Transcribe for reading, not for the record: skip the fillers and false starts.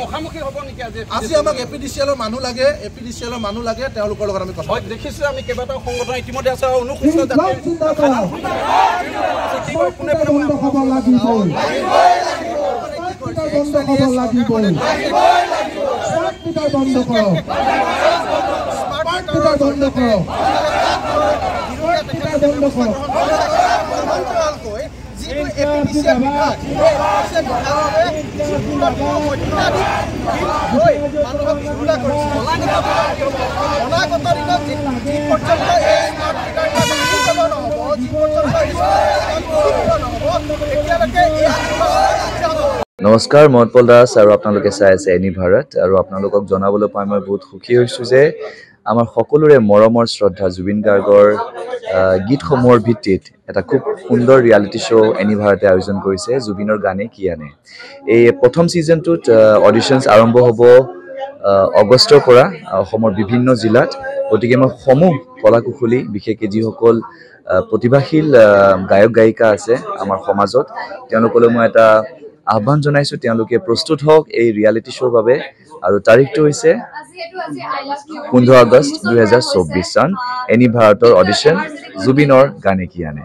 মুখামুখি হ'ব নেকি আজি আমাক এপিডিচিএলৰ মানুহ লাগে এপিডিচিএলৰ মানুহ লাগে তেওঁলোকৰ লগত আমি কথা দেখিছোঁ আমি কেইবাটাও সংগঠন ইতিমধ্যে আছে অনুসূচিত নমস্কাৰ মই উৎপল দাস আৰু আপোনালোকে চাই আছে এনি ভাৰত আৰু আপোনালোকক জনাবলৈ পাই মই বহুত সুখী হৈছোঁ যে আমাৰ সকলোৰে মৰমৰ শ্ৰদ্ধা জুবিন গাৰ্গৰ গীতসমূহৰ ভিত্তিত এটা খুব সুন্দৰ ৰিয়েলিটি শ্ব' এনি ভাৰতে আয়োজন কৰিছে জুবিনৰ গানে কি আনে এই প্ৰথম ছিজনটোত অডিশ্যনছ আৰম্ভ হ'ব আগষ্টৰ পৰা অসমৰ বিভিন্ন জিলাত গতিকে মই সমূহ কলাকুশলী বিশেষকৈ যিসকল প্ৰতিভাশীল গায়ক গায়িকা আছে আমাৰ সমাজত তেওঁলোকলৈ মই এটা আহ্বান জনাইছোঁ তেওঁলোকে প্ৰস্তুত হওক এই ৰিয়েলিটি শ্ব'ৰ বাবে আৰু তাৰিখটো হৈছে 15 আগষ্ট 2024 চন এনি ভাৰতৰ অডিশ্যন জুবিনৰ গানে কি আনে